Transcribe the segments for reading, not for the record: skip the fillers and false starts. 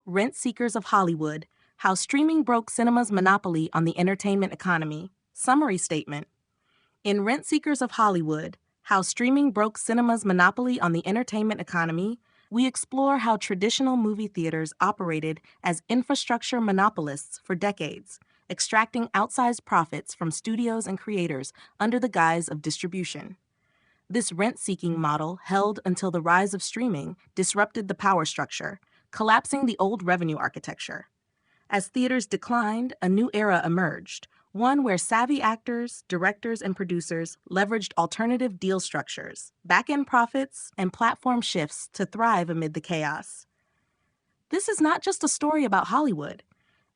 Rent Seekers of Hollywood: How Streaming Broke Cinema's Monopoly on the Entertainment Economy. Summary statement. In Rent Seekers of Hollywood: How Streaming Broke Cinema's Monopoly on the Entertainment Economy, we explore how traditional movie theaters operated as infrastructure monopolists for decades, extracting outsized profits from studios and creators under the guise of distribution. This rent-seeking model held until the rise of streaming disrupted the power structure, collapsing the old revenue architecture. As theaters declined, a new era emerged, one where savvy actors, directors, and producers leveraged alternative deal structures, back-end profits, and platform shifts to thrive amid the chaos. This is not just a story about Hollywood.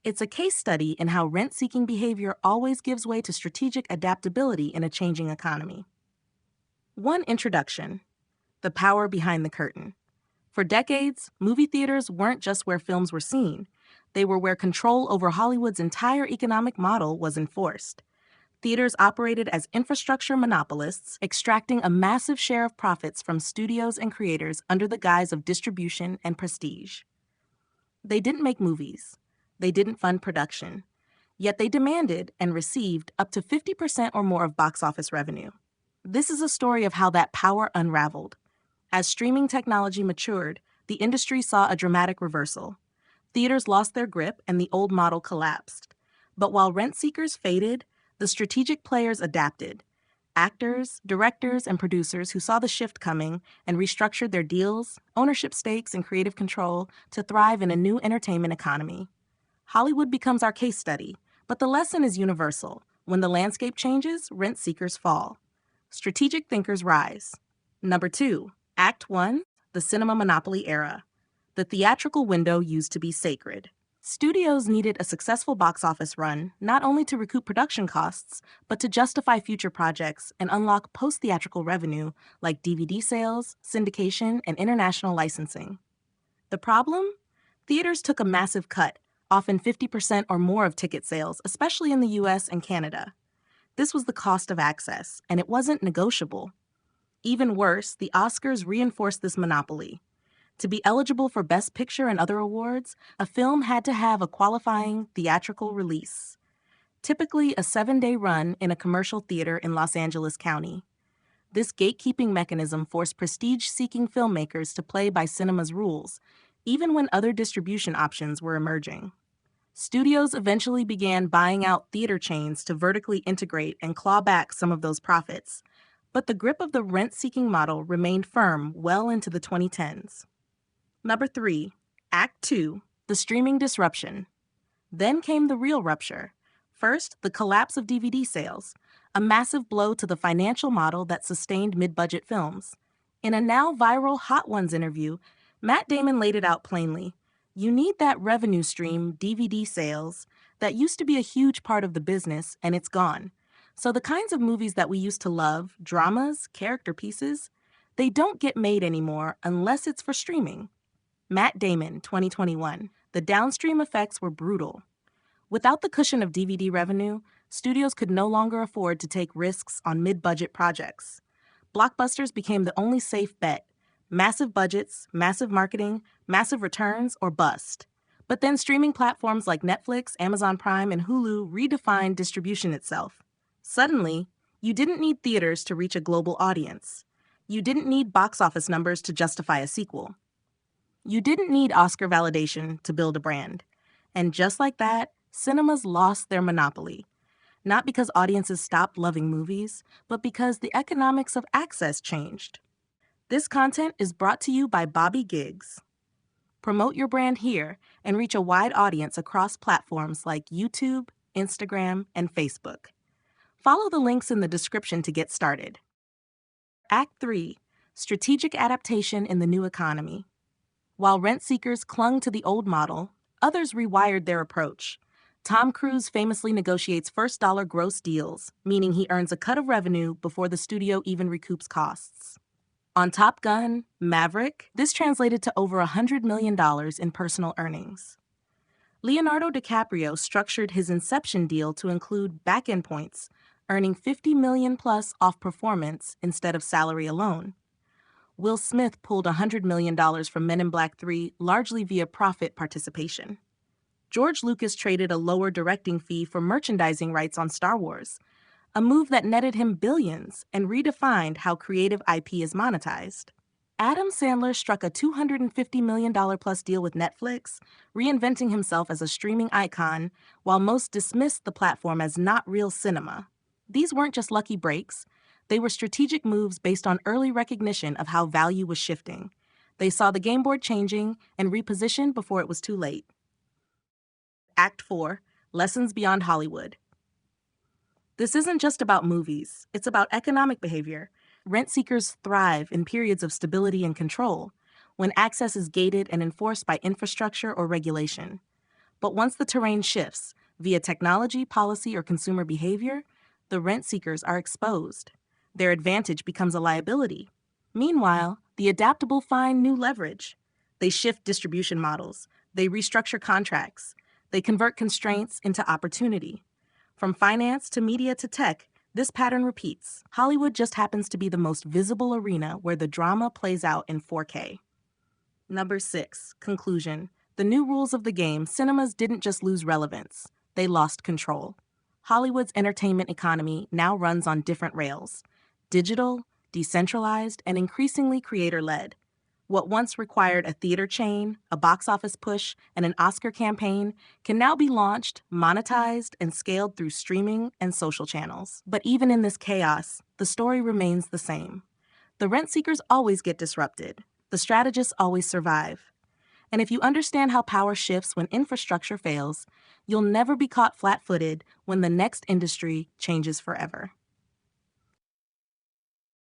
It's a case study in how rent-seeking behavior always gives way to strategic adaptability in a changing economy. One introduction: the power behind the curtain. For decades, movie theaters weren't just where films were seen. They were where control over Hollywood's entire economic model was enforced. Theaters operated as infrastructure monopolists, extracting a massive share of profits from studios and creators under the guise of distribution and prestige. They didn't make movies. They didn't fund production. Yet they demanded and received up to 50% or more of box office revenue. This is a story of how that power unraveled. As streaming technology matured, the industry saw a dramatic reversal. Theaters lost their grip and the old model collapsed. But while rent seekers faded, the strategic players adapted. Actors, directors, and producers who saw the shift coming and restructured their deals, ownership stakes, and creative control to thrive in a new entertainment economy. Hollywood becomes our case study, but the lesson is universal. When the landscape changes, rent seekers fall. Strategic thinkers rise. Number 2, Act 1, the cinema monopoly era. The theatrical window used to be sacred. Studios needed a successful box office run, not only to recoup production costs, but to justify future projects and unlock post-theatrical revenue like DVD sales, syndication, and international licensing. The problem? Theaters took a massive cut, often 50% or more of ticket sales, especially in the US and Canada. This was the cost of access, and it wasn't negotiable. Even worse, the Oscars reinforced this monopoly. To be eligible for Best Picture and other awards, a film had to have a qualifying theatrical release, typically a 7-day run in a commercial theater in Los Angeles County. This gatekeeping mechanism forced prestige-seeking filmmakers to play by cinema's rules, even when other distribution options were emerging. Studios eventually began buying out theater chains to vertically integrate and claw back some of those profits, but the grip of the rent-seeking model remained firm well into the 2010s. Number 3, Act 2, the streaming disruption. Then came the real rupture. First, the collapse of DVD sales, a massive blow to the financial model that sustained mid-budget films. In a now viral Hot Ones interview, Matt Damon laid it out plainly. You need that revenue stream, DVD sales, that used to be a huge part of the business, and it's gone. So the kinds of movies that we used to love, dramas, character pieces, they don't get made anymore unless it's for streaming. Matt Damon, 2021. The downstream effects were brutal. Without the cushion of DVD revenue, studios could no longer afford to take risks on mid-budget projects. Blockbusters became the only safe bet. Massive budgets, massive marketing, massive returns, or bust. But then streaming platforms like Netflix, Amazon Prime, and Hulu redefined distribution itself. Suddenly, you didn't need theaters to reach a global audience. You didn't need box office numbers to justify a sequel. You didn't need Oscar validation to build a brand. And just like that, cinemas lost their monopoly. Not because audiences stopped loving movies, but because the economics of access changed. This content is brought to you by Bobby Gigs. Promote your brand here and reach a wide audience across platforms like YouTube, Instagram, and Facebook. Follow the links in the description to get started. Act 3, Strategic Adaptation in the New Economy. While rent seekers clung to the old model, others rewired their approach. Tom Cruise famously negotiates first-dollar gross deals, meaning he earns a cut of revenue before the studio even recoups costs. On Top Gun, Maverick, this translated to over $100 million in personal earnings. Leonardo DiCaprio structured his Inception deal to include backend points, earning $50 million plus off performance instead of salary alone. Will Smith pulled $100 million from Men in Black 3 largely via profit participation. George Lucas traded a lower directing fee for merchandising rights on Star Wars, a move that netted him billions and redefined how creative IP is monetized. Adam Sandler struck a $250 million+ deal with Netflix, reinventing himself as a streaming icon, while most dismissed the platform as not real cinema. These weren't just lucky breaks, they were strategic moves based on early recognition of how value was shifting. They saw the game board changing and repositioned before it was too late. Act 4: Lessons Beyond Hollywood. This isn't just about movies, it's about economic behavior. Rent seekers thrive in periods of stability and control, when access is gated and enforced by infrastructure or regulation. But once the terrain shifts, via technology, policy, or consumer behavior, the rent seekers are exposed. Their advantage becomes a liability. Meanwhile, the adaptable find new leverage. They shift distribution models, they restructure contracts, they convert constraints into opportunity. From finance to media to tech, this pattern repeats. Hollywood just happens to be the most visible arena where the drama plays out in 4K. Number 6. Conclusion. The new rules of the game, cinemas didn't just lose relevance, they lost control. Hollywood's entertainment economy now runs on different rails: digital, decentralized, and increasingly creator-led. What once required a theater chain, a box office push, and an Oscar campaign can now be launched, monetized, and scaled through streaming and social channels. But even in this chaos, the story remains the same. The rent seekers always get disrupted. The strategists always survive. And if you understand how power shifts when infrastructure fails, you'll never be caught flat-footed when the next industry changes forever.